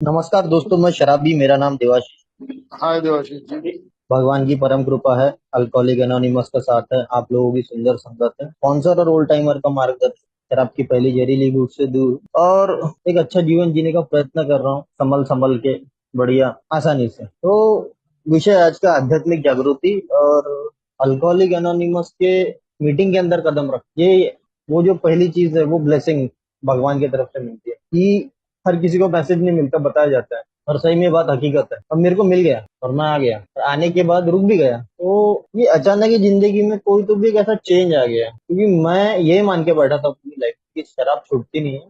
नमस्कार दोस्तों, मैं शराबी। मेरा नाम देवाशीष। हाय देवाशीष जी। भगवान की परम कृपा है। अल्कोहलिक एनोनिमस का साथ है। आप लोगों की सुंदर संगत है। स्पॉन्सर और ओल्ड टाइमर का मार्गदर्शन। शराब की पहली जहरीली बूट से दूर और एक अच्छा जीवन जीने का प्रयत्न कर रहा हूँ, संभल संभल के, बढ़िया, आसानी से। तो विषय आज का आध्यात्मिक जागृति और अल्कोहलिक एनोनिमस के मीटिंग के अंदर कदम रख ये वो जो पहली चीज है, वो ब्लेसिंग भगवान की तरफ से मिलती है कि हर किसी को मैसेज नहीं मिलता, बताया जाता है। और सही में ये बात हकीकत है। अब मेरे को मिल गया और मैं आ गया, और आने के बाद रुक भी गया। तो ये अचानक ही जिंदगी में कोई तो भी एक ऐसा चेंज आ गया, क्योंकि मैं ये मान के बैठा था अपनी लाइफ की शराब छूटती नहीं है,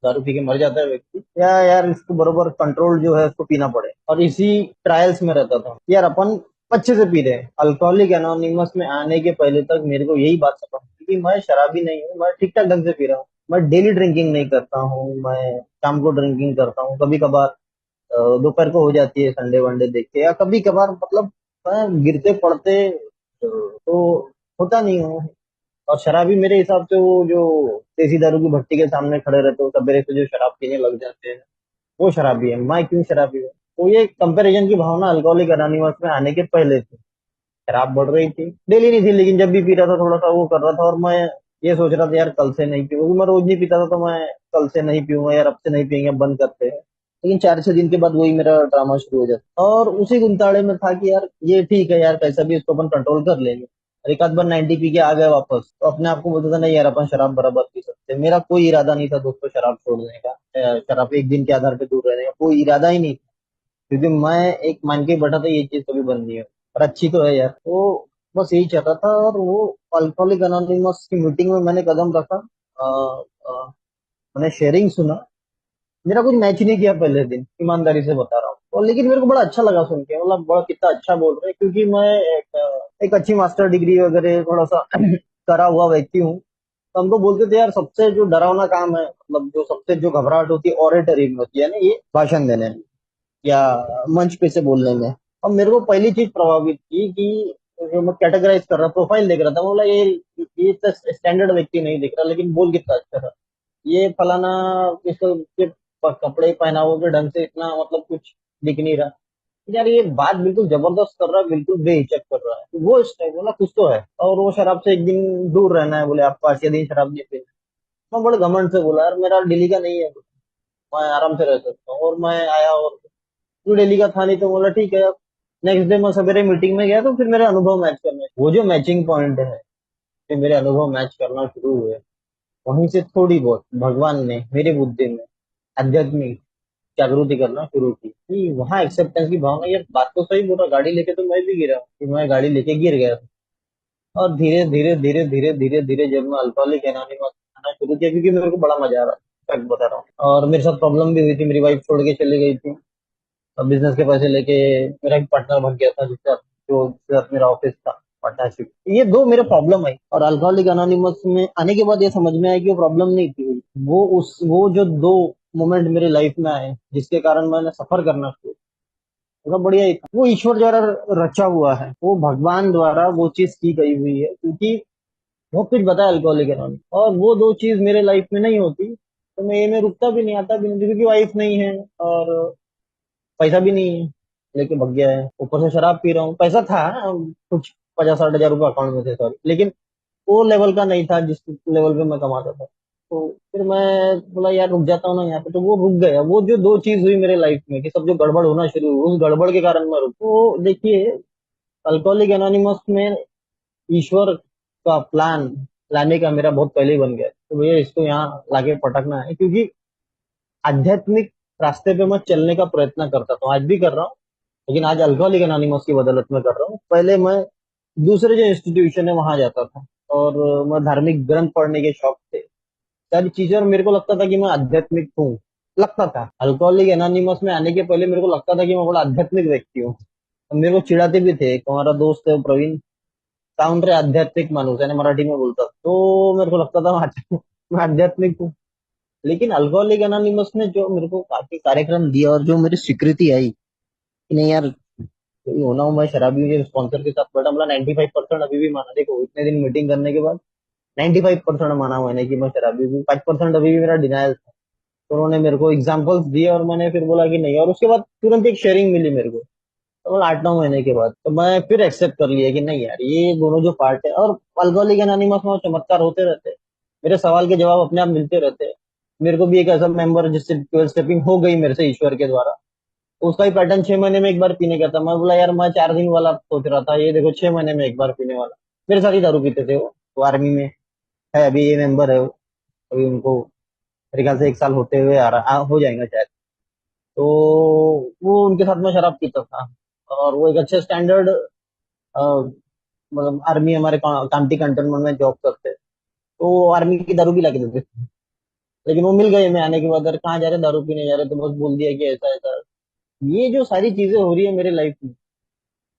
दारू पी के मर जाता है व्यक्ति, या यार इसको बरोबर कंट्रोल जो है उसको पीना पड़े। और इसी ट्रायल्स में रहता था यार, अपन अच्छे से पी रहे हैं। अल्कोहलिक एनोनिमस में आने के पहले तक मेरे को यही बात समझ थी कि मैं शराबी नहीं हूँ, मैं ठीक ठाक ढंग से पी रहा हूँ। मैं डेली ड्रिंकिंग नहीं करता हूँ, मैं शाम को ड्रिंकिंग करता हूँ, कभी कभार दोपहर को हो जाती है, संडे वनडे देख के, या कभी कभार, मतलब मैं गिरते पड़ते तो होता नहीं हूँ। और शराबी मेरे हिसाब से वो जो देसी दारू की भट्टी के सामने खड़े रहते हो सवेरे से, जो शराब पीने लग जाते हैं, वो शराबी है। मैं क्यों शराबी हूँ? तो ये कंपैरिजन की भावना अल्कोहलिक एनोनिमस में आने के पहले थी। शराब बढ़ रही थी, डेली नहीं थी, लेकिन जब भी पी रहा था थोड़ा सा वो कर रहा था। और मैं ये सोच रहा था यार कल से नहीं पीऊंगा, मैं रोज नहीं पीता था, तो मैं कल से नहीं पीऊंगा यार, अब से नहीं पियेंगे, बंद करते हैं। लेकिन 4-6 दिन के बाद वही मेरा ड्रामा शुरू हो जाता, और उसी गुंताड़े में था कि यार ये ठीक है यार, कैसा भी इसको अपन कंट्रोल कर लेंगे। और एक आध बार 90 पी के आ गए वापस, तो अपने आप को बोलता था नहीं यार, अपन शराब बराबर पी सकते हैं। मेरा कोई इरादा नहीं था दोस्तों शराब छोड़ने का, शराब एक दिन के आधार पे दूर रहने का कोई इरादा ही नहीं था। क्योंकि मैं एक मान के बैठा था ये चीज कभी बंद नहीं है, और अच्छी तो है यार। तो बस यही चाहता था। और वो अल्कोहलिक अनोनिमस की मीटिंग में मैंने कदम रखा। अ, अ, मैंने शेयरिंग सुना। मेरा कुछ मैच नहीं किया पहले दिन, ईमानदारी से बता रहा हूँ। और लेकिन मेरे को बड़ा अच्छा लगा सुन के, मतलब बड़ा कितना अच्छा बोल रहे हैं, क्योंकि मैं एक अच्छी मास्टर डिग्री वगैरह थोड़ा सा करा हुआ व्यक्ति हूँ। तो हमको बोलते थे यार, सबसे जो डरावना काम है, मतलब जो सबसे जो घबराहट होती है ऑरेटरी में होती है ना, ये भाषण देने में या मंच पे से बोलने में। और मेरे को पहली चीज प्रभावित की कि जो मैं कैटेगराइज कर रहा, प्रोफाइल देख रहा था, बोला ये तो स्टैंडर्ड व्यक्ति नहीं दिख रहा, लेकिन बोल कितना अच्छा था। ये फलाना, इसको के कपड़े पहनावों के ढंग से इतना मतलब कुछ दिख नहीं रहा। यार ये बात बिल्कुल जबरदस्त कर रहा है, बिल्कुल बेहिचक कर रहा है, तो वो इस टाइप बोला कुछ तो है। और वो शराब से एक दिन दूर रहना है, बोले आपको 8 दिन शराब नहीं पीना। मैं बड़े घमंड से बोला यार मेरा डेली का नहीं है, मैं आराम से रह सकता हूँ। और मैं आया, और तू डेली का था नहीं, तो बोला ठीक है। नेक्स्ट डे मैं सवेरे मीटिंग में गया, तो फिर मेरे अनुभव मैच करने, वो जो मैचिंग पॉइंट है कि मेरे अनुभव मैच करना शुरू हुए, वहीं से थोड़ी बहुत भगवान ने मेरे बुद्धि में आध्यात्मिक जागृति करना शुरू की, कि वहाँ एक्सेप्टेंस की भावना। यार बात तो सही बोल रहा, गाड़ी लेके तो मैं भी गिरा, कि मैं गाड़ी लेके गिर गया था। और धीरे धीरे धीरे धीरे धीरे धीरे जब मैं अल्कोहलिक एनोनिमस खाना शुरू किया, क्योंकि मेरे को बड़ा मजा आ रहा था, फैक्ट बता रहा हूँ। और मेरे साथ प्रॉब्लम भी हुई थी, मेरी वाइफ छोड़ के चली गई थी। अब बिजनेस के पैसे लेके मेरा एक पार्टनर बन गया था, जिसके साथ मेरा ऑफिस था, पार्टनरशिप। ये दो मेरे प्रॉब्लम आई, और अल्कोहलिक अनोनिमस में आने के बाद ये समझ में आया कि वो प्रॉब्लम नहीं थी। वो जो दो मोमेंट मेरे लाइफ में आए, जिसके कारण मैंने सफर करना शुरू, मतलब बढ़िया ही था। वो ईश्वर द्वारा रचा हुआ है, वो भगवान द्वारा वो चीज की गई हुई है, क्योंकि बहुत कुछ बताया अल्कोहलिक एनोनिमस। और वो दो चीज मेरे लाइफ में नहीं होती तो मैं ये में रुकता भी नहीं, आता भी नहीं, क्योंकि वाइफ नहीं है और पैसा भी नहीं है, लेके भग गया है। ऊपर से शराब पी रहा हूँ, पैसा था कुछ 50-60 हजार रुपये अकाउंट में थे, सॉरी, लेकिन वो लेवल का नहीं था जिस लेवल पे मैं कमाता था। तो फिर मैं बोला यार रुक जाता हूँ ना यहाँ पे, तो वो रुक गया। वो जो दो चीज हुई मेरे लाइफ में, कि सब जो गड़बड़ होना शुरू हुई, उस गड़बड़ के कारण मैं रुक, तो देखिए, अल्कोहलिक एनोनिमस में ईश्वर का प्लान लाने का मेरा बहुत पहले ही बन गया, तो भैया इसको यहाँ लाके पटकना है। क्योंकि आध्यात्मिक रास्ते पे मैं चलने का प्रयत्न करता था, आज भी कर रहा हूँ, लेकिन आज अल्कोहलिक एनोनिमस की बदौलत में कर रहा हूँ। पहले मैं दूसरे जो इंस्टीट्यूशन है वहां जाता था, और मैं धार्मिक ग्रंथ पढ़ने के शौक थे, सारी चीजें, और मेरे को लगता था कि मैं आध्यात्मिक हूँ। लगता था अल्कोहलिक एनोनिमस में आने के पहले मेरे को लगता था कि मैं बड़ा आध्यात्मिक व्यक्ति हूँ। और मेरे को चिढ़ाते भी थे, एक हमारा दोस्त है वो प्रवीण, काउंटर आध्यात्मिक माणूस, यानी मराठी में बोलतात, तो मेरे को लगता था मैं आध्यात्मिक हूँ। लेकिन अल्कोहलिक एनोनिमस ने जो मेरे को काफी कार्यक्रम दिया, और जो मेरी स्वीकृति आई कि नहीं यार, कोई होना हो, मैं शराबी के स्पॉन्सर के साथ बैठा, मतलब 95% अभी भी माना। देखो इतने दिन मीटिंग करने के बाद 95% माना मैंने कि मैं शराबी हूँ, 5% अभी भी मेरा डिनायल था। तो उन्होंने मेरे को एग्जाम्पल्स दिए और मैंने फिर बोला कि नहीं, और उसके बाद तुरंत एक शेयरिंग मिली मेरे को। तो बोला 8-9 महीने के बाद तो मैं फिर एक्सेप्ट कर लिया कि नहीं यार, ये दोनों जो पार्ट है, और अल्कोहलिक एनोनिमस में चमत्कार होते रहते हैं। मेरे सवाल के जवाब अपने आप मिलते रहते हैं। मेरे को भी एक ऐसा मेंबर जिससे 12 स्टेपिंग हो गई मेरे से ईश्वर के द्वारा, तो उसका ही पैटर्न 6 महीने में एक बार पीने का था। मैं बोला यार, मैं 4 दिन वाला सोच रहा था, ये देखो 6 महीने में एक बार पीने वाला। मेरे साथ ही दारू पीते थे वो आर्मी में है, अभी ये मेंबर है वो। अभी उनको मेरे ख्याल से 1 साल होते हुए आ रहा हो जाएगा शायद। तो वो उनके साथ में शराब पीता था, और वो एक अच्छे स्टैंडर्ड, मतलब आर्मी, हमारे कांटी कंटोनमेंट में जॉब करते, तो वो आर्मी की दारू भी ला के देते थे। लेकिन वो मिल गए मैं आने के बाद, अरे कहाँ जा रहे, दारू पीने जा रहे, तो बस बोल दिया कि ऐसा ऐसा। ये जो सारी चीजें हो रही है मेरे लाइफ में,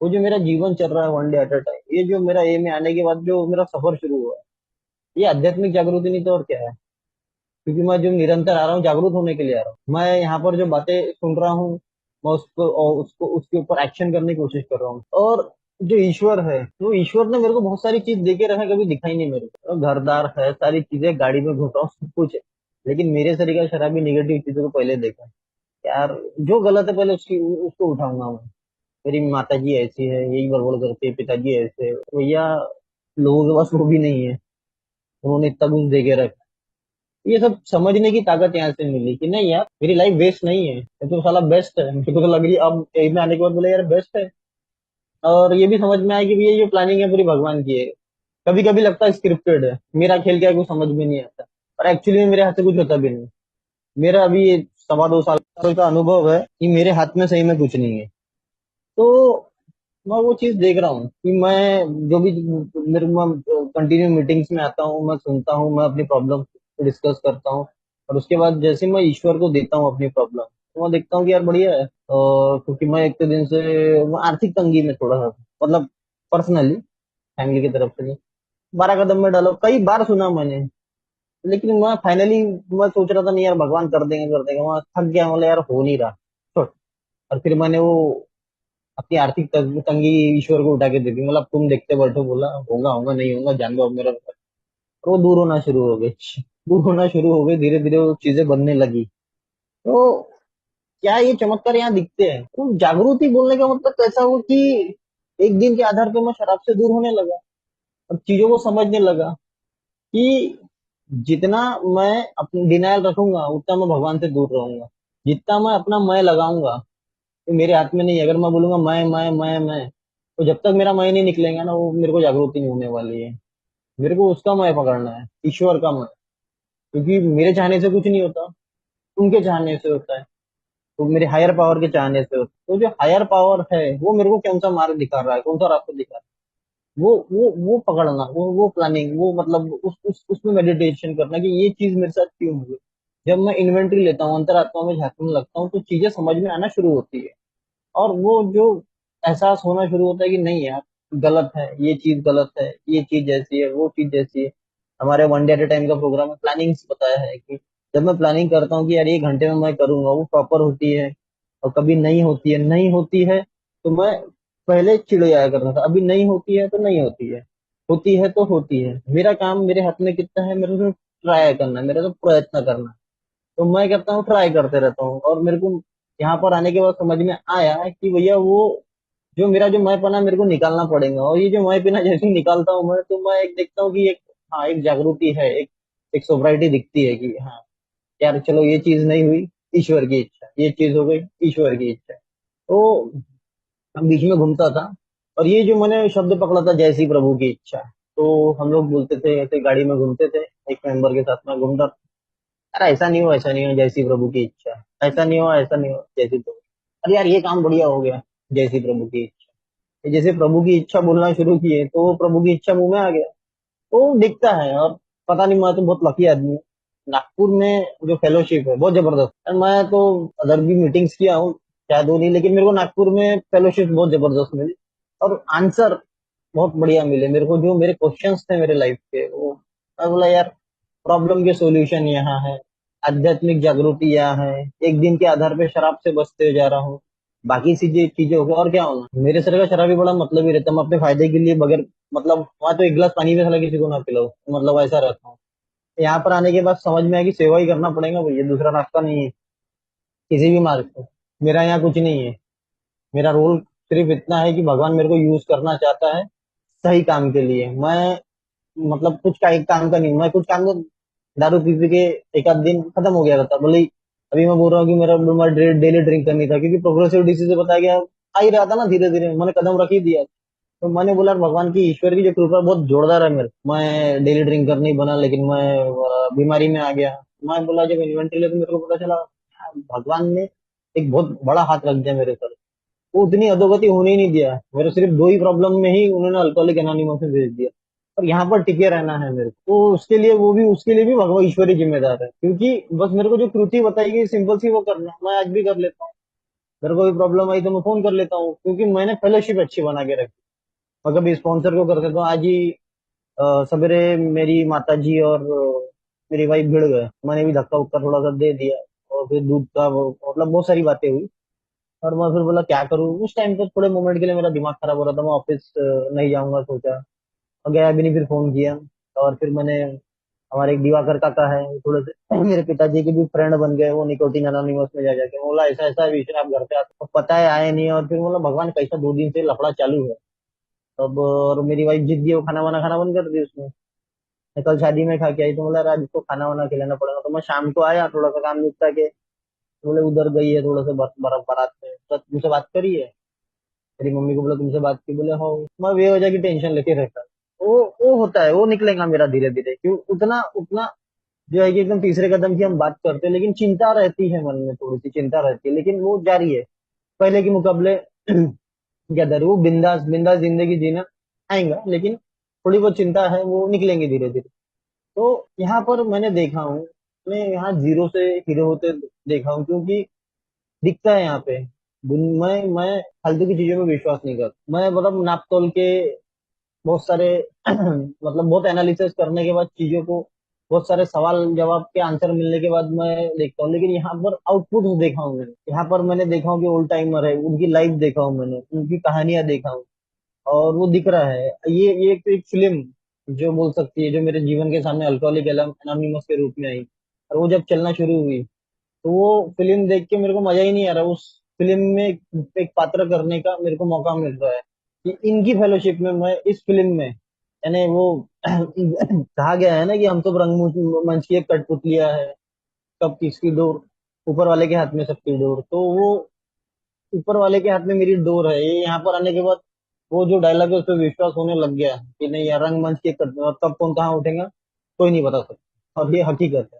वो जो मेरा जीवन चल रहा है one day at a time, ये जो मेरा एम में आने के बाद जो मेरा सफर शुरू हुआ है, ये आध्यात्मिक जागृति नहीं तो और क्या है। क्योंकि मैं जो निरंतर आ रहा हूँ, जागरूक होने के लिए आ रहा हूँ। मैं यहाँ पर जो बातें सुन रहा हूँ, मैं उसको और उसको उसके ऊपर एक्शन करने की कोशिश कर रहा हूँ। और जो ईश्वर है, वो ईश्वर ने मेरे को बहुत सारी चीज दे के रखा है, कभी दिखाई नहीं मेरे को। घरदार है, सारी चीजें, गाड़ी में घूम रहा हूँ, सब कुछ है। लेकिन मेरे से का शराबी निगेटिव चीजों को पहले देखा यार। जो गलत है पहले उसकी उसको उठाऊंगा मैं। मेरी माता जी ऐसी है, यही बड़बड़ करती है, पिताजी ऐसे है। भैया, लोगों के पास वो भी नहीं है, उन्होंने इतना कुछ दे के रखा। ये सब समझने की ताकत यहाँ से मिली कि नहीं यार, मेरी लाइफ वेस्ट नहीं है, ये तो साला बेस्ट है। मुझे को तो लग रही है अब एज में आने के बाद, बोले यार बेस्ट है। और ये भी समझ में आया कि भैया, ये जो प्लानिंग है पूरी भगवान की है। कभी कभी लगता है स्क्रिप्टेड है, मेरा खेल क्या है कुछ समझ में नहीं आता, और एक्चुअली में मेरे हाथ से कुछ होता भी नहीं। मेरा अभी ये 2.25 साल का अनुभव है कि मेरे हाथ में सही में कुछ नहीं है। तो मैं वो चीज देख रहा हूँ कि मैं जो भी, मेरे मैं कंटिन्यू मीटिंग्स में आता हूँ, मैं सुनता हूँ, मैं अपनी प्रॉब्लम को डिस्कस करता हूँ। और उसके बाद जैसे मैं ईश्वर को देता हूँ अपनी प्रॉब्लम, तो मैं देखता हूँ कि यार बढ़िया है। और क्योंकि मैं एक तो दिन से मैं आर्थिक तंगी में थोड़ा सा, मतलब पर्सनली, फैमिली की तरफ से नहीं। 12 कदम में डालो कई बार सुना मैंने, लेकिन मैं फाइनली, मैं सोच रहा था नहीं यार, भगवान कर देंगे कर देंगे, मैं थक गया, बोला यार हो नहीं रहा, छोड़। और फिर मैंने वो अपनी आर्थिक तंगी ईश्वर को उठा के दे दी, मतलब तुम देखते बैठो, बोला होगा होगा, नहीं होगा जान दो अब मेरा। और वो दूर होना शुरू हो गई, दूर होना शुरू हो गई, धीरे धीरे वो चीजें बनने लगी। तो क्या ये चमत्कार यहाँ दिखते हैं। तो जागृति बोलने का मतलब कैसा हो कि एक दिन के आधार पर मैं शराब से दूर होने लगा, और चीजों को समझने लगा कि जितना मैं अपनी डिनायल रखूंगा, उतना मैं भगवान से दूर रहूंगा। जितना मैं अपना मैं लगाऊंगा, तो मेरे हाथ में नहीं है। अगर मैं बोलूंगा मैं, तो जब तक मेरा मैं नहीं निकलेगा ना, वो मेरे को जागृति नहीं होने वाली है। मेरे को उसका मैं पकड़ना है, ईश्वर का मैं। क्योंकि मेरे चाहने से कुछ नहीं होता, उनके चाहने से होता है। तो मेरे हायर पावर के चाहने से होता है। तो जो हायर पावर है, वो मेरे को कौन सा मार्ग दिखा रहा है, कौन सा रास्ता दिखा रहा है, वो पकड़ना, वो प्लानिंग, वो मतलब उसमें मेडिटेशन करना कि ये चीज मेरे साथ क्यों हुई। जब मैं इन्वेंट्री लेता हूँ, अंतरात्मा में झांकने लगता हूँ, तो चीजें समझ में आना शुरू होती है। और वो जो एहसास होना शुरू होता है कि नहीं यार, गलत है, ये चीज गलत है, ये चीज ऐसी है, वो चीज ऐसी है। हमारे वन डे एट टाइम का प्रोग्राम में प्लानिंग बताया है कि जब मैं प्लानिंग करता हूँ कि यार 1 घंटे में मैं करूंगा, वो प्रॉपर होती है। और कभी नहीं होती है, नहीं होती है, तो मैं पहले चिढ़ जाया करता था, अभी नहीं होती है तो नहीं होती है, होती है तो होती है। मेरा काम मेरे हाथ में कितना है, मेरे को ट्राई करना है, मेरा तो प्रयत्न करना है। तो मैं करता हूँ, ट्राई करते रहता हूँ। और मेरे को यहाँ पर आने के बाद समझ में आया कि भैया, वो जो मेरा जो मैं पना मेरे को निकालना पड़ेगा। और ये जो मैं पीना जैसे ही निकालता हूँ मैं, तो मैं एक देखता हूँ कि एक, हाँ, एक जागृति है, एक सोब्राइटी दिखती है कि हाँ यार, चलो ये चीज नहीं हुई, ईश्वर की इच्छा, ये चीज हो गई, ईश्वर की इच्छा। तो हम बीच में घूमता था, और ये जो मैंने शब्द पकड़ा था, जैसी प्रभु की इच्छा। तो हम लोग बोलते थे, ऐसे गाड़ी में घूमते थे, एक मेंबर के साथ में घूमता, अरे ऐसा नहीं हो, ऐसा नहीं हो, जैसी प्रभु की इच्छा, ऐसा नहीं हो, ऐसा नहीं हो, जैसी प्रभु। अरे यार, ये काम बढ़िया हो गया, जैसी प्रभु की इच्छा। जैसे प्रभु की इच्छा बोलना शुरू किए, तो वो प्रभु की इच्छा मुंह में आ गया। तो दिखता है। और पता नहीं, मैं तो बहुत लकी आदमी हूँ। नागपुर में जो फेलोशिप है बहुत जबरदस्त है। मैं तो अदर भी मीटिंग्स किया हूँ, शायद वो नहीं, लेकिन मेरे को नागपुर में फेलोशिप बहुत जबरदस्त मिली। और आंसर बहुत बढ़िया मिले मेरे को, जो मेरे क्वेश्चंस थे मेरे लाइफ के, वो मैं बोला यार, प्रॉब्लम के सॉल्यूशन यहाँ है, आध्यात्मिक जागृति यहाँ है। एक दिन के आधार पे शराब से बचते जा रहा हूँ, बाकी चीजें चीजें हो गई, और क्या होना। मेरे सर का शराब भी बड़ा मतलब ही रहता है, मैं अपने फायदे के लिए बगैर, मतलब वहां तो 1 गिलास पानी में साला किसी को ना पिलाऊं, मतलब ऐसा रहता हूँ। यहाँ पर आने के बाद समझ में आया कि सेवा ही करना पड़ेगा भैया, दूसरा रास्ता नहीं है किसी भी मार्ग पे। मेरा यहाँ कुछ नहीं है। मेरा रोल सिर्फ इतना है कि भगवान मेरे को यूज करना चाहता है सही काम के लिए। मैं मतलब कुछ का एक काम का नहीं, मैं कुछ काम तो दारू पी पी के एक आध दिन खत्म हो गया था बोले। अभी मैं बोल रहा हूँ कि मेरा डेली ड्रिंक करनी था, क्योंकि प्रोग्रेसिव डिसीज से बताया गया आ ही रहा था ना, धीरे धीरे मैंने कदम रख ही दिया। तो मैंने बोला भगवान की ईश्वर की जो कृपा बहुत जोरदार है मेरे, मैं डेली ड्रिंक करने बना, लेकिन मैं बीमारी में आ गया। मैं बोला जब इन्वेंटरी ले तो मेरे को पता चला भगवान ने एक बहुत बड़ा हाथ रख दिया मेरे पर। वो उतनी अधोगति होने ही नहीं दिया, मेरे सिर्फ दो ही प्रॉब्लम में ही उन्होंने अल्कोहलिक एनोनिमस में भेज दिया। और यहाँ पर टिके रहना है मेरे को, तो उसके लिए वो भी, उसके लिए भी भगवान ईश्वरी जिम्मेदार है, क्योंकि बस मेरे को जो कृति बताई गई सिंपल सी वो करना, मैं आज भी कर लेता हूँ। मेरे को भी प्रॉब्लम आई तो मैं फोन कर लेता हूँ, क्योंकि मैंने फेलोशिप अच्छी बना के रखी। मैं कभी स्पॉन्सर को कर देता हूँ। आज ही सवेरे मेरी माता जी और मेरी वाइफ भिड़ गए, मैंने भी धक्का उक्का थोड़ा सा दे दिया। और फिर दूध का मतलब बहुत सारी बातें हुई। और मैं फिर बोला क्या करूँ, उस टाइम पे थोड़े मोमेंट के लिए मेरा दिमाग खराब हो रहा था, मैं ऑफिस नहीं जाऊंगा सोचा, और गया भी नहीं, फिर फोन किया। और फिर मैंने, हमारे एक दिवाकर काका है, वो थोड़े से मेरे पिताजी के भी फ्रेंड बन गए, वो निकोटीन एनोनिमस में जा जाके बोला ऐसा ऐसा विषय, आप घर पे आते तो पता है आए नहीं। और फिर बोला भगवान कैसा 2 दिन से लफड़ा चालू है। तब और मेरी वाइफ जिद गई, वो खाना वाना खाना बंद कर दी उसने। मैं कल शादी में खा के आई, तो बोला आज इसको खाना वाना खिलाना पड़ेगा। तो मैं शाम को आया थोड़ा सा काम निपटा के, बोले उधर गई है थोड़ा सा बर्फ बारात में, तो तुमसे बात करी है? मेरी मम्मी को बोला तुमसे बात की, बोले हाँ। मैं बेवजह की टेंशन लेके रहता। वो होता है, वो निकलेगा मेरा धीरे धीरे, क्यों उतना उतना जो है कि एकदम तीसरे कदम की हम बात करते हैं, लेकिन चिंता रहती है मन में, थोड़ी सी चिंता रहती है, लेकिन वो जारी है पहले के मुकाबले। क्या दर वो बिंदास बिंदास जिंदगी जीना आएगा, लेकिन थोड़ी बहुत चिंता है, वो निकलेंगे धीरे धीरे। तो यहाँ पर मैंने देखा हूँ, मैं यहाँ जीरो से हीरो होते देखा हूँ, क्योंकि दिखता है यहाँ पे। मैं फालतू की चीजों में विश्वास नहीं करता। मैं मतलब नाप तोल के बहुत सारे मतलब बहुत एनालिसिस करने के बाद चीजों को, बहुत सारे सवाल जवाब के आंसर मिलने के बाद मैं देखता हूँ। लेकिन यहाँ पर आउटपुट देखा हूँ मैंने, यहाँ पर मैंने देखा हूँ कि ओल्ड टाइमर है, उनकी लाइफ देखा हूँ मैंने, उनकी कहानियां देखा हूँ। और वो दिख रहा है, ये एक फिल्म जो बोल सकती है, जो मेरे जीवन के सामने अल्कोहलिक एनोनिमस के रूप में आई। और वो जब चलना शुरू हुई, तो वो फिल्म देख के मेरे को मजा ही नहीं आ रहा। उस फिल्म में एक पात्र करने का मेरे को मौका मिल रहा है कि इनकी फेलोशिप में, मैं इस फिल्म में, यानी वो कहा गया है ना कि हम सब रंगमंच की एक कठपुतलियां है, कब किसकी डोर, ऊपर वाले के हाथ में सबकी डोर। तो वो ऊपर वाले के हाथ में मेरी डोर है, ये यहाँ पर आने के बाद वो जो डायलॉग है उस पर विश्वास होने लग गया कि नहीं यार, रंगमंच की एक और कब कौन कहाँ उठेगा कोई नहीं बता सकता, और ये हकीकत है।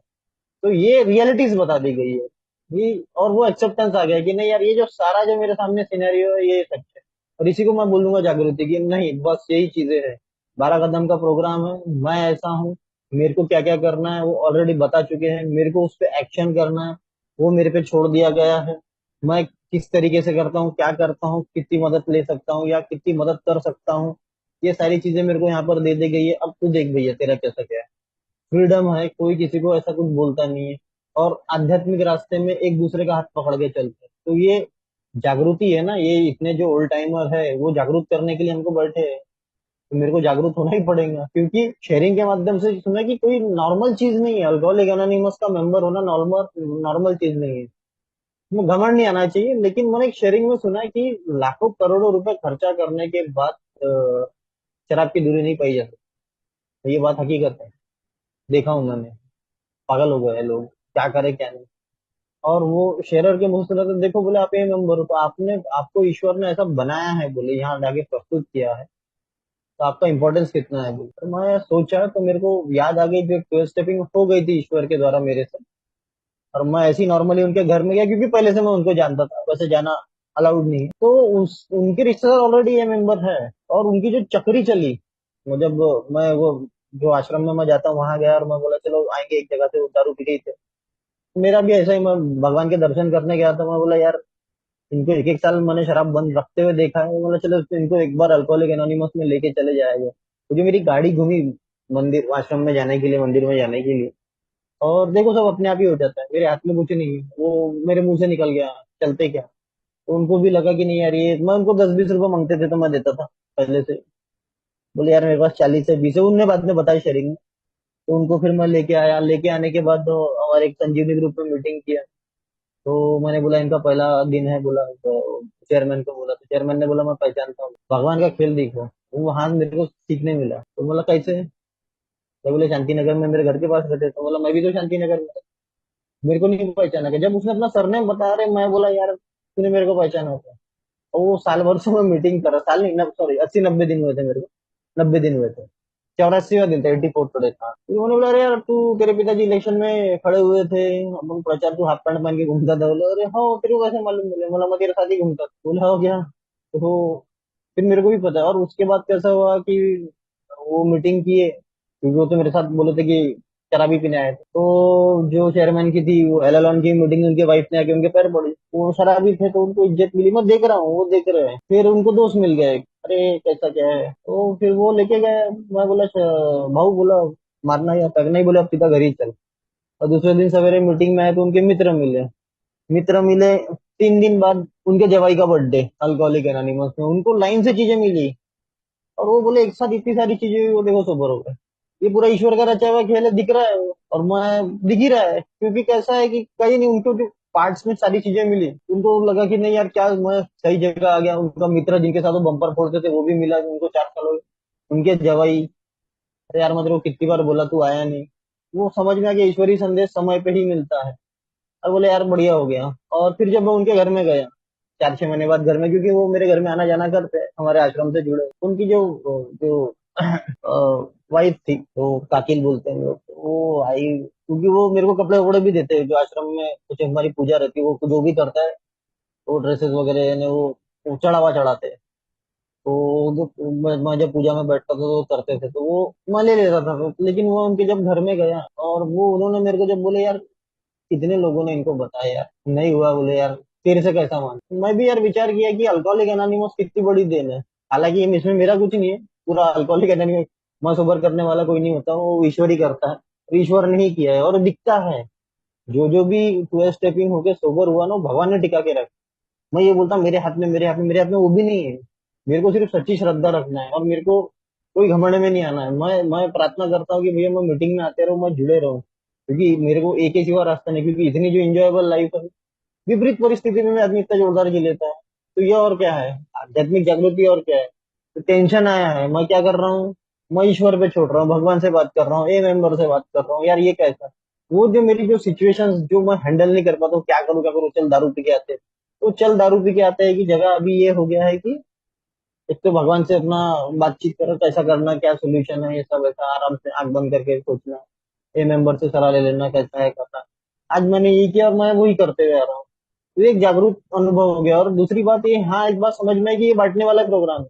तो ये रियलिटीज बता दी गई है ये, और वो एक्सेप्टेंस आ गया कि नहीं यार, ये जो सारा जो मेरे सामने सिनेरियो है ये सच है। और इसी को मैं बोलूंगा जागृति, कि नहीं बस यही चीजें हैं। 12 कदम का प्रोग्राम है, मैं ऐसा हूँ, मेरे को क्या क्या करना है वो ऑलरेडी बता चुके हैं, मेरे को उस पर एक्शन करना है, वो मेरे पे छोड़ दिया गया है। मैं किस तरीके से करता हूँ, क्या करता हूँ, कितनी मदद ले सकता हूँ या कितनी मदद कर सकता हूँ, ये सारी चीजें मेरे को यहाँ पर दे दी गई है। अब तू देख भैया तेरा कैसा क्या है, फ्रीडम है, कोई किसी को ऐसा कुछ बोलता नहीं है। और आध्यात्मिक रास्ते में एक दूसरे का हाथ पकड़ के चलते हैं। तो ये जागृति है ना, ये इतने जो ओल्ड टाइमर है वो जागरूक करने के लिए हमको बैठे हैं। तो मेरे को जागरूक होना ही पड़ेगा, क्योंकि शेयरिंग के माध्यम से सुना कि कोई नॉर्मल चीज नहीं है, अल्कोहलिक एनोनिमस का मेंबर होना नॉर्मल नॉर्मल चीज नहीं है। इसमें घमंड नहीं आना चाहिए, लेकिन मैंने एक शेयरिंग में सुना है कि लाखों करोड़ों रुपए खर्चा करने के बाद शराब की दूरी नहीं पाई जा सकती। तो ये बात हकीकत है, देखा हूं मैंने। पागल हो गए हैं लोग, क्या करे क्या नहीं। और वो शेरर के मुंह से लगा, देखो बोले आप ये मेंबर हो, तो आपने, आपको ईश्वर ने ऐसा बनाया है बोले, यहाँ जाके प्रस्तुत किया है, तो आपका इंपॉर्टेंस कितना है बोले। तो मैं सोचा, तो मेरे को याद आ गई जो 12 स्टेपिंग हो गई थी ईश्वर के द्वारा मेरे से। और मैं ऐसे ही नॉर्मली उनके घर में गया, क्योंकि पहले से मैं उनको जानता था, वैसे जाना अलाउड नहीं है। तो उनके रिश्तेदार ऑलरेडी ये मेंबर है। और उनकी जो चक्री चली, वो जब मैं वो जो आश्रम में मैं जाता हूँ वहां गया, और मैं बोला चलो आएंगे एक जगह से, वो दारू पी गई थे। मेरा भी ऐसा ही, मैं भगवान के दर्शन करने गया था, मैं बोला यार इनको एक एक साल मैंने शराब बंद रखते हुए देखा है, बोला चलो इनको एक बार अल्कोहलिक एनोनिमस में लेके चले जाएगा। तो जो मेरी गाड़ी घूमी मंदिर आश्रम में जाने के लिए, मंदिर में जाने के लिए, और देखो सब अपने आप ही हो जाता है, मेरे हाथ में कुछ नहीं है, वो मेरे मुंह से निकल गया, चलते क्या। तो उनको भी लगा कि नहीं यार, ये मैं उनको 10-20 रुपए मांगते थे तो मैं देता था पहले से। बोले यार मेरे पास 40 है 20 है, उनने बाद में बताया शेयरिंग में। तो उनको फिर मैं लेके आया, लेके आने के बाद तो हमारे एक संजीवनी ग्रुप में मीटिंग किया। तो मैंने बोला इनका पहला दिन है, बोला तो चेयरमैन को बोला, तो चेयरमैन ने बोला मैं पहचानता हूँ, भगवान का खेल देखो। वो वहां मेरे को सीखने मिला। तो बोला कैसे? तो बोले शांति नगर में मेरे घर के पास रहते। तो बोला मैं भी तो शांति नगर में था। मेरे को नहीं पहचाना क्या? जब उसने अपना सरनेम बता रहे, मैं बोला यार तूने मेरे को पहचाना होता। और वो साल भर से मैं मीटिंग कर रहा, साल नहीं, सॉरी 80-90 दिन हुए थे मेरे को। 90 दिन हुए थे। 84वां दिन था, 84 टुडे था। तो उन्होंने बोला अरे यार तू, तेरे पिताजी इलेक्शन में खड़े हुए थे, अपन प्रचार, तू हाफ पैंट पहन के घूमता था। बोले अरे हाँ, तेरे को कैसे मालूम? बोले बोला मैं तेरे साथ ही घूमता था। बोला हो गया। तो फिर मेरे को भी पता है। और उसके बाद कैसा हुआ कि वो मीटिंग किए, क्योंकि वो तो मेरे साथ बोले थे कि शराबी पीने आए थे। तो जो चेयरमैन की थी, वो एल की मीटिंग, उनके वाइफ ने आके उनके पैर पड़ी। वो शराबी थे तो उनको इज्जत मिली, मैं देख रहा हूँ, वो देख रहे हैं। फिर उनको दोस्त मिल गए, अरे कैसा क्या है, तो फिर वो लेके गए। मैं बोला भाऊ, बोला मारना या तक नहीं, बोले अब सीधा घर ही चल। और दूसरे दिन सवेरे मीटिंग में आए तो उनके मित्र मिले। मित्र मिले 3 दिन बाद उनके जवाई का बर्थडे, अल्कोहलिक एनोनिमस में, उनको लाइन से चीजें मिली। और वो बोले एक साथ इतनी सारी चीजें हुई, वो देखो सोबर हो गए। ये पूरा ईश्वर का रचा हुआ खेल है, दिख रहा है वो। और मैं दिख ही रहा है, क्योंकि कैसा है कि कहीं नहीं, उनको जो पार्ट्स में सारी चीजें मिली, उनको लगा कि नहीं यार क्या, मैं सही जगह आ गया। उनका मित्र जिनके साथ वो बम्पर फोड़ते थे, वो भी मिला, उनको 4 साल हो गए। उनके जवाई, अरे यार मैं तेरे को कितनी बार बोला, तू आया नहीं। वो समझ में आ गया ईश्वरी संदेश समय पे ही मिलता है। और बोले यार बढ़िया हो गया। और फिर जब मैं उनके घर में गया 4-6 महीने बाद घर में, क्योंकि वो मेरे घर में आना जाना करते हैं, हमारे आश्रम से जुड़े, उनकी जो जो वाइफ थी, तो काकिल बोलते हैं लोग, वो आई, क्योंकि वो मेरे को कपड़े वपड़े भी देते हैं, जो आश्रम में कुछ हमारी पूजा रहती है, वो जो भी करता है, वो ड्रेसेस वगैरह यानी वो चढ़ावा चढ़ाते हैं। तो मैं जब पूजा में बैठता था तो वो करते थे, तो वो मैं ले लेता था। लेकिन वो उनके जब घर में गया, और वो उन्होंने मेरे को जब बोले यार कितने लोगों ने इनको बताया यार, नहीं हुआ, बोले यार तेरे से कैसा मान। मैं भी यार विचार किया कि अल्कोहलिक एनोनिमस कितनी बड़ी देन है। हालांकि इसमें मेरा कुछ नहीं है, पूरा अल्कोहलिक एनोनिमस, मैं सोबर करने वाला कोई नहीं होता, वो ईश्वर ही करता है। और ईश्वर ने ही किया है, और दिखता है। जो जो भी 12 स्टेपिंग होके सोबर हुआ ना, वो भगवान ने टिका के रखा। मैं ये बोलता हूँ, मेरे हाथ में, मेरे हाथ में, मेरे हाथ में वो भी नहीं है। मेरे को सिर्फ सच्ची श्रद्धा रखना है, और मेरे को कोई घमंड में नहीं आना है। मैं प्रार्थना करता हूँ कि भैया मैं मीटिंग में आते रहूँ, मैं जुड़े रहूँ, क्योंकि मेरे को एक ही सिवा रास्ता नहीं, क्योंकि इतनी जो इंजॉयबल लाइफ है, विपरीत परिस्थिति में आदमी इतना जोरदार जी लेता है। तो ये और क्या है, आध्यात्मिक जागृति और क्या है। तो टेंशन आया है, मैं क्या कर रहा हूँ, मैं ईश्वर पे छोड़ रहा हूँ, भगवान से बात कर रहा हूँ, ए मेंबर से बात कर रहा हूँ, यार ये कैसा। वो जो मेरी जो सिचुएशंस जो मैं हैंडल नहीं कर पाता हूँ, क्या करूँ, चल दारू पी के आते। तो चल दारू पी के आते हैं की जगह अभी ये हो गया है कि एक तो भगवान से अपना बातचीत करो, कैसा करना, क्या सोल्यूशन है, ये सब ऐसा आराम से आंख बंद करके सोचना। ए मेंबर से सलाह ले लेना, कैसा है करना। आज मैंने ये किया, और मैं वही करते हुए आ रहा हूँ। तो एक जागरूक अनुभव हो गया। और दूसरी बात ये, हाँ एक बात समझ में है कि ये बांटने वाला प्रोग्राम है,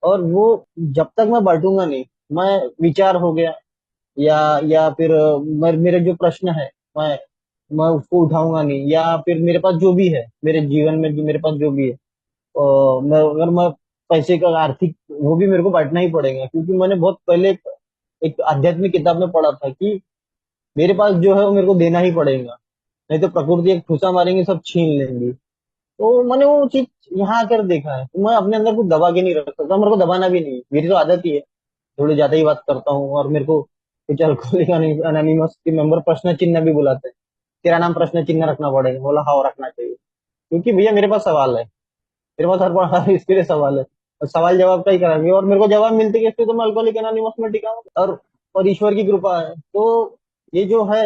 और वो जब तक मैं बांटूंगा नहीं, मैं विचार हो गया, या फिर मेरे जो प्रश्न है, मैं मैं उसको उठाऊंगा नहीं, या फिर मेरे पास जो भी है मेरे जीवन में, जो मेरे पास जो भी है, मैं अगर मैं पैसे का आर्थिक, वो भी मेरे को बांटना ही पड़ेगा। क्योंकि मैंने बहुत पहले एक आध्यात्मिक किताब में पढ़ा था कि मेरे पास जो है वो मेरे को देना ही पड़ेगा, नहीं तो प्रकृति एक ठूसा मारेंगे, सब छीन लेंगी। तो मैंने वो चीज यहाँ आकर देखा है। तो मैं अपने अंदर कुछ दबा के नहीं रख सकता, मेरे को दबाना भी नहीं, मेरी तो आदत ही है, थोड़ी ज्यादा ही बात करता हूँ। और मेरे को कुछ अल्कोहलिक अनोनिमस के मेंबर प्रश्न चिन्ह भी बुलाते हैं, तेरा नाम प्रश्न चिन्ह रखना पड़ेगा। बोला हाँ रखना चाहिए, क्योंकि भैया मेरे पास सवाल है, मेरे पास हर बार हर इसके लिए सवाल है, और सवाल जवाब का ही करेंगे, और मेरे को जवाब मिलते कैसे, तो मैं अल्कोहलिक एनोनिमस में टिका हूँ। और ईश्वर की कृपा है। तो ये जो है,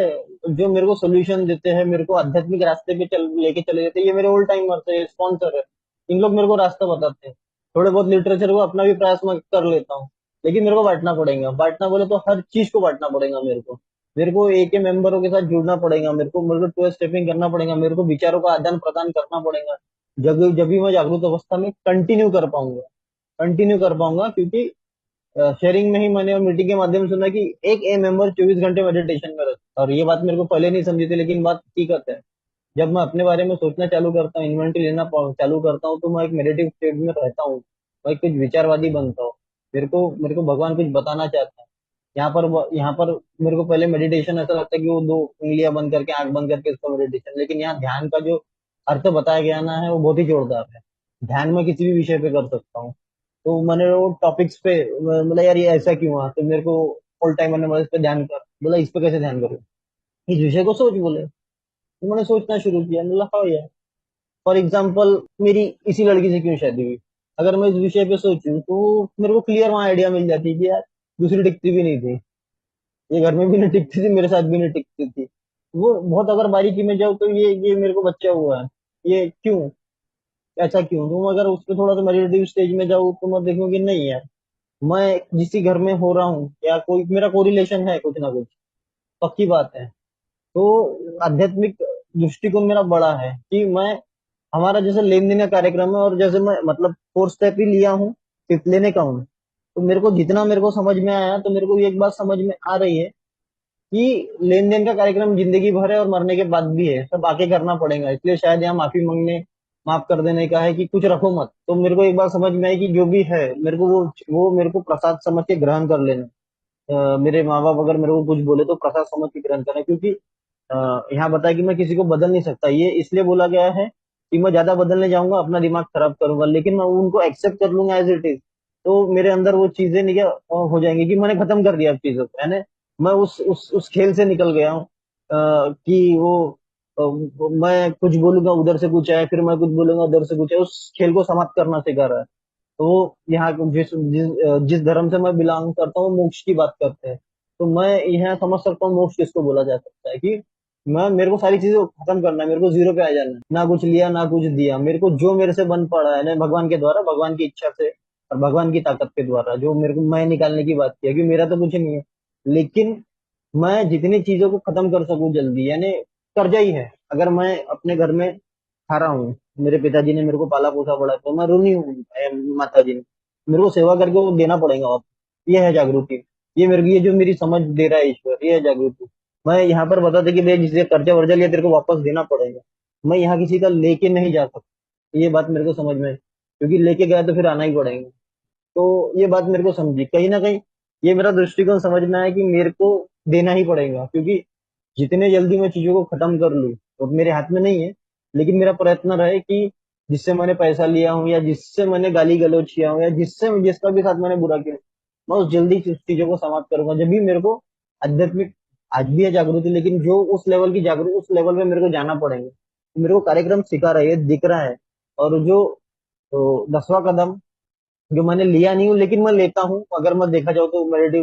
जो मेरे को सोल्यूशन देते हैं, मेरे को आध्यात्मिक रास्ते पे लेके चले जाते हैं, ये मेरे ओल्ड टाइमर्स है, स्पॉन्सर है। इन लोग मेरे को रास्ता बताते हैं। थोड़े बहुत लिटरेचर को अपना भी प्रयास मैं कर लेता हूँ, लेकिन मेरे को बांटना पड़ेगा। बांटना बोले तो हर चीज को बांटना पड़ेगा मेरे को एक के मेंबरों के साथ जुड़ना पड़ेगा, मेरे को टू स्टेपिंग करना पड़ेगा, मेरे को विचारों का आदान प्रदान करना पड़ेगा। जब जब भी मैं जागरूक अवस्था में कंटिन्यू कर पाऊंगा, क्योंकि शेयरिंग में ही मैंने और मीटिंग के माध्यम से सुना कि एक ए मेंबर 24 घंटे मेडिटेशन में रहता है। और ये बात मेरे को पहले नहीं समझी थी, लेकिन बात हकीकत है। जब मैं अपने बारे में सोचना चालू करता हूँ, इन्वेंटरी लेना चालू करता हूँ, तो मैं एक मेडिटेटिव स्टेट में रहता हूँ, मैं कुछ विचारवादी बनता हूँ। मेरे को भगवान कुछ बताना चाहता है। यहाँ पर मेरे को पहले मेडिटेशन ऐसा लगता है कि वो दो उंगलियां बंद करके, आंख बंद करके इसका मेडिटेशन, लेकिन यहाँ ध्यान का जो अर्थ बताया गया ना है, वो बहुत ही जोरदार है। ध्यान में किसी भी विषय पे कर सकता हूँ। तो मैंने वो टॉपिक्स पे, मतलब यार ये ऐसा क्यों हुआ, तो मेरे को ऑल टाइमर ने बोला इस पे ध्यान कर। बोला इस पे कैसे ध्यान करूँ, इस विषय को सोच बोले। तो मैंने सोचना शुरू किया, बोला हाँ यार, फॉर एग्जाम्पल मेरी इसी लड़की से क्यों शादी हुई, अगर मैं इस विषय पे सोचूं तो मेरे को क्लियर वहां आइडिया मिल जाती है कि यार दूसरी टिकती भी नहीं थी, ये घर में भी नहीं टिकती थी, मेरे साथ भी नहीं टिकती थी। वो बहुत अगर बारीकी में जाओ तो ये मेरे को बच्चा हुआ है, ये क्यों, ऐसा क्यों। तो अगर उस पर थोड़ा सा मेडिटेटिव स्टेज में जाऊँ तो मैं देखूँ कि नहीं यार, मैं जिसी घर में हो रहा हूँ या कोई मेरा कोरिलेशन है कुछ ना कुछ, पक्की बात है। तो आध्यात्मिक दृष्टिकोण मेरा बड़ा है कि मैं, हमारा जैसे लेन देन का कार्यक्रम है, और जैसे मैं मतलब 4 स्टेप ही लिया हूँ, फिफ्थ लेने का हूँ। तो मेरे को जितना मेरे को समझ में आया, तो मेरे को एक बात समझ में आ रही है कि लेन देन का कार्यक्रम जिंदगी भर है और मरने के बाद भी है, सब आके करना पड़ेगा। इसलिए शायद यहाँ माफी मांगने, माफ कर देने का है कि कुछ रखो मत। तो मेरे को एक बात समझ में आई कि जो भी है मेरे को वो मेरे को प्रसाद समझ के ग्रहण कर लेना। मेरे माँ बाप अगर मेरे को कुछ बोले तो प्रसाद समझ के ग्रहण करना, क्योंकि यहाँ बताया कि मैं किसी को बदल नहीं सकता, ये इसलिए बोला गया है कि मैं ज्यादा बदलने जाऊंगा अपना दिमाग खराब करूंगा, लेकिन मैं उनको एक्सेप्ट कर लूंगा एज इट इज। तो मेरे अंदर वो चीजें नहीं क्या हो जाएंगी कि मैंने खत्म कर दिया अब चीजों को, है ना। मैं उस खेल से निकल गया हूँ, कि मैं कुछ बोलूंगा उधर से कुछ आए, फिर मैं कुछ बोलूंगा उधर से कुछ आए, उस खेल को समाप्त करना सिखा रहा है। तो यहाँ जिस धर्म से मैं बिलोंग करता हूँ, मोक्ष की बात करते हैं। तो मैं यहाँ समझ सकता हूँ मोक्ष किसको बोला जा सकता है, कि मैं, मेरे को सारी चीजें खत्म करना है, मेरे को जीरो पे आ जाना है, ना कुछ लिया ना कुछ दिया, मेरे को जो मेरे से बन पड़ा है ना, भगवान के द्वारा, भगवान की इच्छा से और भगवान की ताकत के द्वारा जो मेरे को मैं निकालने की बात की है, क्योंकि मेरा तो कुछ नहीं है। लेकिन मैं जितनी चीजों को खत्म कर सकूं जल्दी, यानी कर्जा ही है। अगर मैं अपने घर में खा रहा हूँ, मेरे पिताजी ने मेरे को पाला पोसा बड़ा, तो मैं ऋणी हूँ माता जी ने, मेरे को सेवा करके वो देना पड़ेगा वापस। ये है जागृति, ये मेरे को, ये जो मेरी समझ दे रहा है ईश्वर, ये है जागृति। मैं यहाँ पर बता दे कि भाई जिसे कर्जा वर्जा लिया तेरे को वापस देना पड़ेगा, मैं यहाँ किसी का लेके नहीं जा सकता। ये बात मेरे को समझ में आई, क्योंकि लेके गया तो फिर आना ही पड़ेगा। तो ये बात मेरे को समझी कहीं ना कहीं, ये मेरा दृष्टिकोण समझ में आया कि मेरे को देना ही पड़ेगा, क्योंकि जितने जल्दी मैं चीजों को खत्म कर लूँ वो मेरे हाथ में नहीं है। लेकिन मेरा प्रयत्न रहे कि जिससे मैंने पैसा लिया हूँ या जिससे मैंने गाली गलौज किया हूँ या जिसका भी साथ मैंने बुरा किया, मैं उस जल्दी चीजों को समाप्त करूंगा जब भी मेरे को आध्यात्मिक, आज भी है जागृति, लेकिन जो उस लेवल की जागृति, उस लेवल पे मेरे को जाना पड़ेगा। तो मेरे को कार्यक्रम सिखा रहा है, ये दिख रहा है। और जो 10वां कदम जो मैंने लिया नहीं हूँ लेकिन मैं लेता हूँ, अगर मैं देखा जाऊँ तो मेरे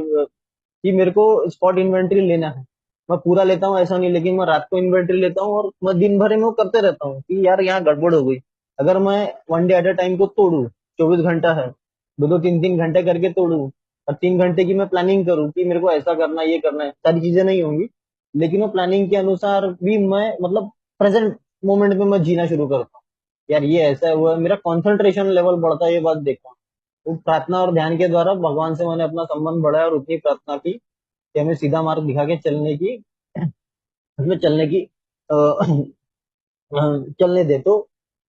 कि मेरे को स्पॉट इन्वेंट्री लेना है, मैं पूरा लेता हूँ ऐसा नहीं, लेकिन मैं रात को इन्वेंट्री लेता हूँ और मैं दिन भर में वो करते रहता हूँ कि यार यहाँ गड़बड़ हो गई। अगर मैं one day at a time को तोड़ू, 24 घंटा है, दो दो तीन तीन घंटे करके तोड़ू, और 3 घंटे की मैं प्लानिंग करूँ कि मेरे को ऐसा करना है, ये करना है, सारी चीजें नहीं होंगी। लेकिन वो प्लानिंग के अनुसार भी मैं मतलब प्रेजेंट मोमेंट में मैं जीना शुरू करता हूँ। यार ये ऐसा हुआ है, मेरा कंसंट्रेशन लेवल बढ़ता है, ये बात देखा। तो प्रार्थना और ध्यान के द्वारा भगवान से मैंने अपना संबंध बढ़ाया और उतनी प्रार्थना की कि हमें सीधा मार्ग दिखा के चलने की, उसमें चलने की चलने दे। तो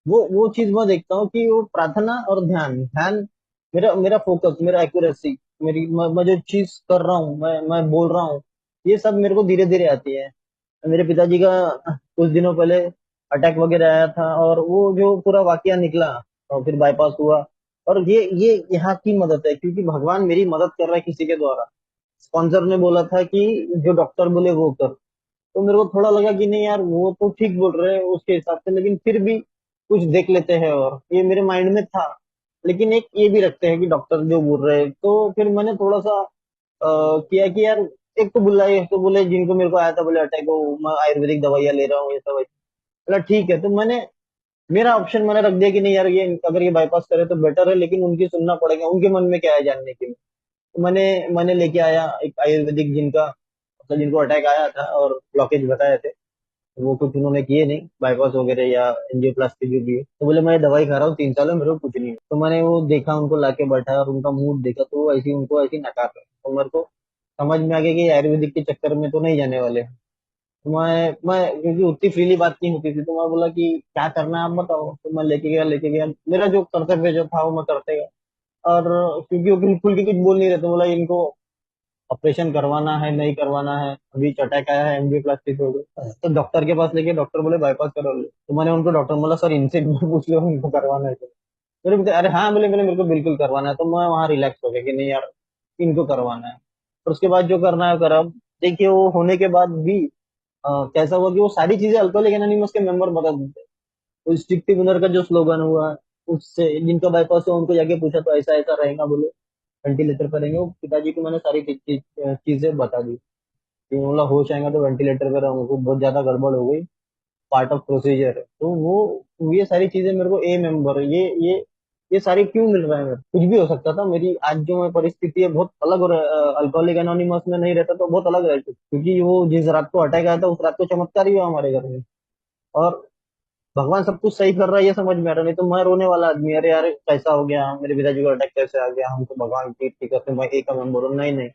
वो चीज मैं देखता हूँ कि वो प्रार्थना और ध्यान, ध्यान मेरा मेरा फोकस, मेरा एक्यूरेसी, मैं जो चीज कर रहा हूँ, मैं बोल रहा हूँ, ये सब मेरे को धीरे धीरे आती है। मेरे पिताजी का कुछ दिनों पहले अटैक वगैरह आया था, और वो जो पूरा वाकया निकला और फिर बाईपास हुआ। और ये यहाँ की मदद है, क्योंकि भगवान मेरी मदद कर रहा है किसी के द्वारा। स्पॉन्सर ने बोला था कि जो डॉक्टर बोले वो कर। तो मेरे को थोड़ा लगा कि नहीं यार, वो तो ठीक बोल रहे हैं उसके हिसाब से, लेकिन फिर भी कुछ देख लेते हैं, और ये मेरे माइंड में था। लेकिन एक ये भी रखते हैं कि डॉक्टर जो बोल रहे हैं, तो फिर मैंने थोड़ा सा किया कि यार, एक तो बुलाए, एक तो बोले जिनको मेरे को आया था बोले अटैक हो, मैं आयुर्वेदिक दवाइयाँ ले रहा हूँ, ये सब बोला ठीक है। तो मैंने मेरा ऑप्शन मैंने रख दिया कि नहीं यार, ये अगर ये बाईपास करे तो बेटर है, लेकिन उनकी सुनना पड़ेगा, उनके मन में क्या है जानने के लिए। तो मैंने लेके आया एक आयुर्वेदिक, जिनका मतलब जिनको अटैक आया था और ब्लॉकेज बताए थे, वो कुछ उन्होंने किए नहीं, बाईपास वगैरह या एंजियोप्लास्टी जो भी है। तो बोले मैं दवाई खा रहा हूँ 3 साल में, मेरे को कुछ नहीं है। तो मैंने वो देखा, उनको लाके बैठाया और उनका मूड देखा, तो वो ऐसी उनको ऐसी नकार रहे, तो मेरे को समझ में आ गया कि आयुर्वेदिक के चक्कर में तो नहीं जाने वाले। तो मैं क्योंकि उतनी फ्रीली बात नहीं होती थी, तो मैं बोला कि क्या करना है आप बताओ। तो मैं लेके गया, मेरा जो कर्तव्य जो था वो मैं करते गया। और क्योंकि वो खुल के कुछ बोल नहीं रहे, तो बोला इनको ऑपरेशन करवाना है नहीं करवाना है, अभी अटैक आया है, एंजियोप्लास्टी हो गई। तो डॉक्टर के पास लेके, डॉक्टर बोले बाईपास करो लो। तो मैंने उनको, डॉक्टर बोला सर इनसे एक बार पूछ लो उनको करवाना है तो। मेरे अरे हाँ बोले, मेरे मेरे को बिल्कुल करवाना है। तो मैं वहाँ रिलैक्स हो गया कि नहीं यार, इनको करवाना है। और उसके बाद जो करना है करा। देखिए वो होने के बाद भी कैसा हुआ कि वो सारी चीजें अल्कोहलिक एनोनिमस के मेंबर बता देते हैं। वो स्टिक विनर का जो स्लोगन हुआ, उससे जिनका बाईपास हुआ उनको जाके पूछा तो ऐसा ऐसा रहेगा बोले, वेंटिलेटर पर रहेंगे। वो पिताजी को मैंने सारी चीजें बता दी कि मतलब होश आएगा तो वेंटिलेटर पर रहूंगा, कुछ बहुत ज्यादा गड़बड़ हो गई, पार्ट ऑफ प्रोसीजर है। तो वो ये सारी चीजें मेरे को ए मेंबर ये सारी क्यों मिल रहा है? मेरे कुछ भी हो सकता था। मेरी आज जो मैं परिस्थिति है बहुत अलग, और अल्कोहलिक एनोनिमस में नहीं रहता तो बहुत अलग रहती, क्योंकि वो जिस रात को अटैक आया था उस रात को चमत्कार ही हुआ हमारे घर में। और भगवान सब कुछ सही कर रहा है ये समझ में आ रहा, नहीं तो मैं रोने वाला आदमी, अरे यार कैसा हो गया, मेरे पिताजी को अटैक कैसे आ गया, हमको भगवान ठीक ठीक करते, मैं एक मेंबर हूँ। नहीं नहीं,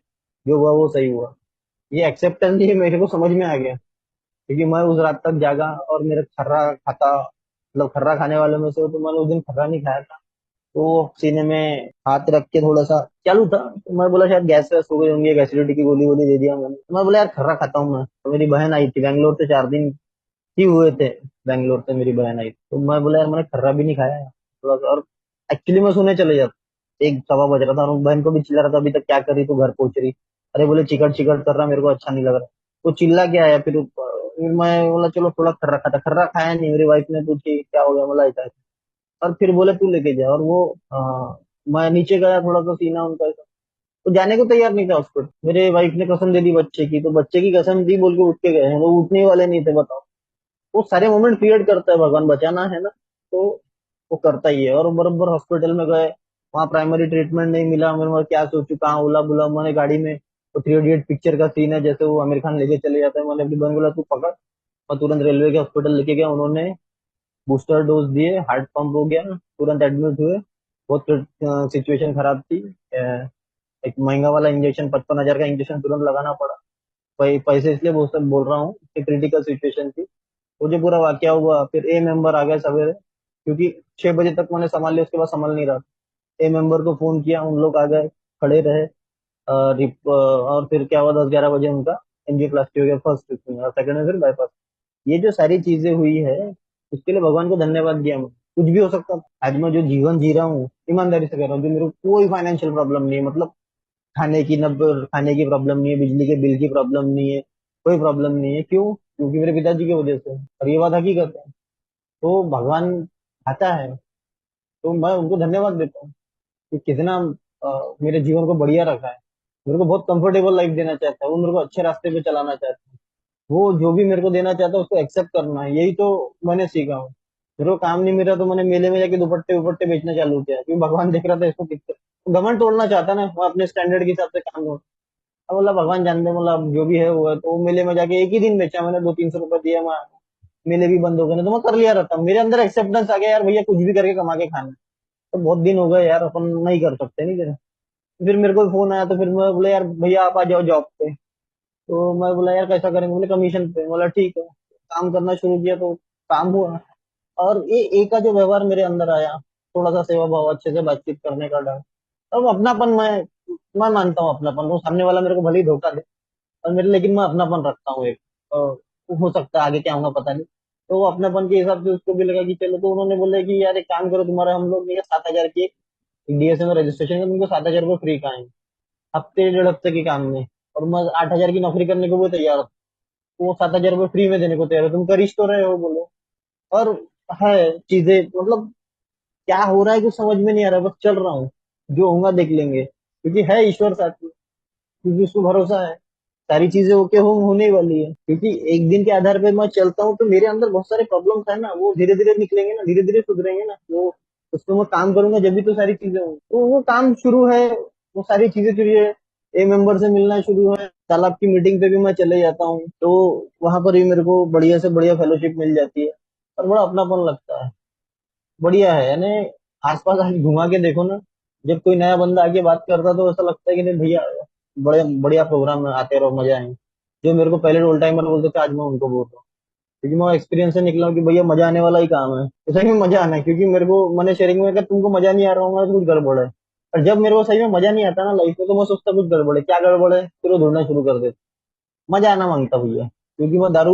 जो हुआ वो सही हुआ। ये एक्सेप्टेंस ही मेरे को समझ में आ गया, क्योंकि मैं उस रात तक जागा और मेरा खर्रा खाता, मतलब खर्रा खाने वालों में से हूँ, तो मैंने उस दिन खर्रा नहीं खाया था। तो वो सीने में हाथ रख के थोड़ा सा चालू था, तो मैं बोला शायद गैस वैस हो गई होंगी, एसिडिटी की गोली वोली दे दिया मैंने। तो मैं बोला यार खर्रा खाता हूँ मैं। तो मेरी बहन आई थी बैंगलोर से, 4 दिन ही हुए थे, बैंगलोर से मेरी बहन आई। तो मैं बोला यार मैंने खर्रा भी नहीं खाया है थोड़ा सा। और एक्चुअली मैं सोने चले जाता, 1 सवा बज रहा था, और बहन को भी चिल्ला रहा था अभी तक क्या करी तू, घर पहुंच रही? अरे बोले चिकट चिकट कर रहा, मेरे को अच्छा नहीं लग रहा। तो चिल्ला के आया, फिर मैं बोला चलो थोड़ा खर्रा खाता, खर्रा खाया नहीं। मेरी वाइफ ने पूछी क्या हो गया, बोला ऐसा ऐसा। और फिर बोले तू लेके जा, और वो मैं नीचे गया, थोड़ा सा सीना उनका ऐसा। तो जाने को तैयार नहीं था हॉस्पिटल। मेरे वाइफ ने कसम दे दी बच्चे की, तो बच्चे की कसम दी बोल के उठ के गए हैं, वो उठने ही वाले नहीं थे बताओ। वो सारे मोमेंट क्रिएट करता है भगवान, बचाना है ना तो वो करता ही है। और बराबर हॉस्पिटल में गए, वहाँ प्राइमरी ट्रीटमेंट नहीं मिला। मैं क्या सोचू, कहाँ ओला बुला, मैंने गाड़ी में, वो 3 इडियट पिक्चर का सीन है जैसे वो आमिर खान लेके चले जाते हैं, मैंने अपनी बहन बोला तू पकड़। मैं तुरंत रेलवे के हॉस्पिटल लेके गया, उन्होंने बूस्टर डोज दिए, हार्ट पंप हो गया, तुरंत एडमिट हुए। बहुत सिचुएशन खराब थी। एक महंगा वाला इंजेक्शन, 55,000 का इंजेक्शन तुरंत लगाना पड़ा। पैसे इसलिए वो सब बोल रहा हूँ कि क्रिटिकल सिचुएशन थी। वो जो पूरा वाकया हुआ, फिर ए मेंबर आ गए सवेरे, क्योंकि 6 बजे तक मैंने संभाल लिया, उसके बाद संभाल नहीं रहा। ए मेंबर को फोन किया, उन लोग आ गए, खड़े रहे। और फिर क्या हुआ, 10-11 बजे उनका एंजियोप्लास्टी हो गया, फर्स्ट और सेकंड में फिर बाईपास। ये जो सारी चीजें हुई है, उसके लिए भगवान को धन्यवाद दिया मैं। कुछ भी हो सकता था। आज मैं जो जीवन जी रहा हूँ ईमानदारी से कह रहा हूँ, जो मेरे को कोई फाइनेंशियल प्रॉब्लम नहीं है, मतलब खाने की प्रॉब्लम नहीं है, बिजली के बिल की प्रॉब्लम नहीं है, कोई प्रॉब्लम नहीं है। क्यों? क्योंकि मेरे पिताजी की वजह से, और ये बात हकीकत है। तो भगवान आता है, तो मैं उनको धन्यवाद देता हूँ कि कितना मेरे जीवन को बढ़िया रखा है। मेरे को बहुत कंफर्टेबल लाइफ देना चाहता है, वो मेरे को अच्छे रास्ते पे चलाना चाहता है। वो जो भी मेरे को देना चाहता है उसको एक्सेप्ट करना है, यही तो मैंने सीखा हूँ। मेरे को काम नहीं मिला तो मैंने मेले में जाके दुपट्टे उपट्टे बेचना चालू किया, क्योंकि भगवान देख रहा था इसको कितना घमंड तोड़ना चाहता ना, वो अपने स्टैंडर्ड के हिसाब से काम हो। अब मतलब भगवान जानते, मतलब जो भी है वो है। तो वो मेले में जाके एक ही दिन बेचा मैंने, 200-300 रुपए दिया, मैं मेले भी बंद हो गए ना, तो मैं कर लिया रहता। मेरे अंदर एक्सेप्टेंस आ गया यार, भैया कुछ भी करके कमा के खाना है। तो बहुत दिन हो गए यार, अपन नहीं कर सकते नहीं जरा। फिर मेरे को फोन आया, तो फिर मैं बोला यार भैया आप आ जाओ जॉब पे। तो मैं बोला यार कैसा करेंगे, बोले कमीशन पे। बोला ठीक है। काम करना शुरू किया तो काम हुआ। और ये एक का जो व्यवहार मेरे अंदर आया, थोड़ा सा सेवा भाव, अच्छे से बातचीत करने का डर, अब अपनापन, मैं मानता हूँ अपनापन, वो सामने वाला मेरे को भले ही धोखा दे, और मेरे, लेकिन मैं अपनापन रखता हूँ एक। हो सकता है आगे क्या होगा पता नहीं। तो वो अपनापन के हिसाब से उसको भी लगा कि चलो, तो उन्होंने बोला कि यार एक काम करो, तुम्हारा हम लोग ये 7,000 की डीएसए में रजिस्ट्रेशन है, तुमको 7,000 रुपये फ्री का है, हफ्ते 1.5 हफ्ते के काम में। और मैं 8,000 की नौकरी करने को भी तैयार हूँ। तो वो 7,000 रुपये फ्री में देने को तैयार है, तुम कर ही तो रहे हो बोलो। और है चीजें, मतलब क्या हो रहा है कुछ समझ में नहीं आ रहा है, बस चल रहा हूँ, जो होगा देख लेंगे, क्योंकि है ईश्वर साथ में, क्योंकि उसको भरोसा है सारी चीजें ओके होने ही वाली है। क्योंकि एक दिन के आधार पे मैं चलता हूँ, तो मेरे अंदर बहुत सारे प्रॉब्लम्स है ना, वो धीरे धीरे निकलेंगे ना, धीरे धीरे सुधरेंगे ना वो। उस पर मैं काम करूंगा जब भी तो सारी चीजें होंगी, तो वो काम शुरू है। वो सारी चीजें शुरू है, ए मेंबर से मिलना शुरू है, तालाब की मीटिंग पे भी मैं चले जाता हूँ, तो वहां पर भी मेरे को बढ़िया से बढ़िया फेलोशिप मिल जाती है, और बड़ा अपनापन लगता है। बढ़िया है यानी। आसपास आज घुमा के देखो ना, जब कोई नया बंदा आके बात करता तो ऐसा लगता है कि नहीं भैया, बड़े बढ़िया प्रोग्राम में आते रहो, मजा आए। जो मेरे को पहले रोल टाइमर बोलते थे, आज मैं उनको बोल रहा हूँ, क्योंकि मैं एक्सपीरियंस से निकला हूँ कि भैया मजा आने वाला ही काम है, तो सही में मजा आना है। क्योंकि मेरे को, मैंने शेयरिंग में कहा तुमको मजा नहीं आ रहा होगा तो कुछ गड़बड़ है। और जब मेरे को सही में मजा नहीं आता ना लाइफ में, तो मैं सोचता कुछ गड़बड़ है, क्या गड़बड़ है, फिर वो ढूंढना शुरू कर देता। मजा आना मांगता भैया, क्योंकि मैं दारू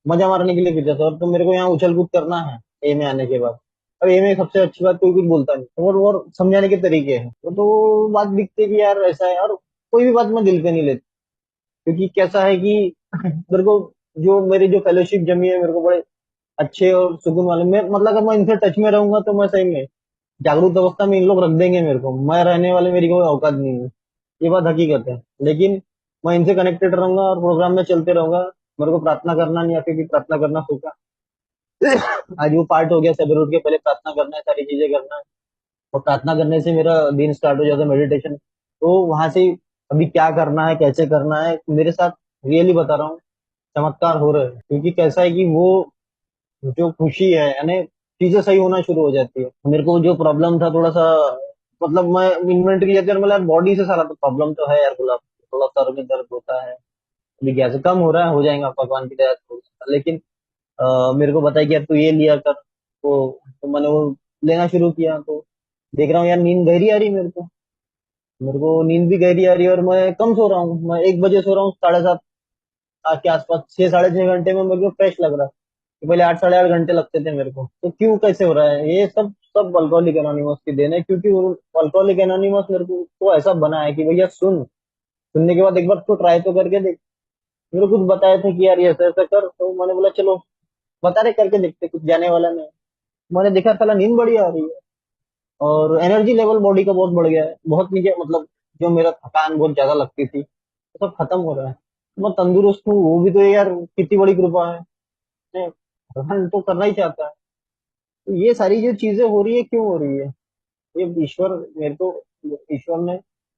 मजा मारने के लिए पीता था, और तो मेरे को यहाँ उछल कूद करना है ए में आने के बाद। अब ए में सबसे अच्छी बात, कोई कुछ बोलता नहीं, और समझाने के तरीके हैं, तो बात दिखती है कि यार ऐसा है। और कोई भी बात मैं दिल पे नहीं लेता, क्योंकि कैसा है कि मेरे को जो मेरी जो फेलोशिप जमी है, मेरे को बड़े अच्छे और सुकून वाले में, मतलब अगर मैं इनसे टच में रहूंगा तो मैं सही में जागरूक अवस्था में इन लोग रख देंगे मेरे को, मैं रहने वाले मेरी कोई औकात नहीं है। ये बात हकीकत है। लेकिन मैं इनसे कनेक्टेड रहूंगा और प्रोग्राम में चलते रहूंगा। मेरे को प्रार्थना करना नहीं आती थी, प्रार्थना करना सीखा। आज वो पार्ट हो गया, सवेरे उठ के पहले प्रार्थना करना है, सारी चीजें करना है। और प्रार्थना करने से मेरा दिन स्टार्ट हो जाता है, मेडिटेशन। तो वहां से अभी क्या करना है, कैसे करना है, मेरे साथ रियली बता रहा हूँ, चमत्कार हो रहे हैं। क्योंकि कैसा है कि वो जो खुशी है, यानी चीजें सही होना शुरू हो जाती है। मेरे को जो प्रॉब्लम था थोड़ा सा, मतलब मैं इन्वेंटरी लेते मतलब यार बॉडी से सारा तो प्रॉब्लम तो है यार, गुलाब, थोड़ा सर में दर्द होता है। अभी कैसे कम हो रहा है, हो जाएगा भगवान की दया से हो जाएगा। लेकिन मेरे को बताया कि यार तू ये लिया कर, तो मैंने वो लेना शुरू किया। तो देख रहा हूँ यार नींद गहरी आ रही है मेरे को नींद भी गहरी आ रही है, और मैं कम सो रहा हूँ, मैं 1 बजे सो रहा हूँ, 7:30 के आसपास, 6 साढ़े 6 घंटे में मेरे को फ्रेश लग रहा है। कि पहले 8 साढ़े 8 घंटे लगते थे मेरे को, तो क्यों कैसे हो रहा है ये सब? सब अल्कोहलिक एनोनिमस की देन है, क्योंकि वो अल्कोहलिक एनोनिमस मेरे को ऐसा बना है कि भैया सुन, सुनने के बाद एक बार तो ट्राई तो करके देख। मेरे को कुछ बताया था कि यार ये ऐसा ऐसा कर, तो मैंने बोला चलो बता रहे करके देखते, कुछ जाने वाला नहीं। मैंने देखा साला नींद बड़ी आ रही है, और एनर्जी लेवल बॉडी का बहुत बढ़ गया है, बहुत नीचे, मतलब जो मेरा थकान बहुत ज्यादा लगती थी वो सब खत्म हो रहा है। मैं तंदुरुस्त हूँ, वो भी तो यार कितनी बड़ी कृपा है। भगवान तो करना ही चाहता है। तो ये सारी जो चीजें हो रही है, क्यों हो रही है? ये ईश्वर मेरे को, ईश्वर ने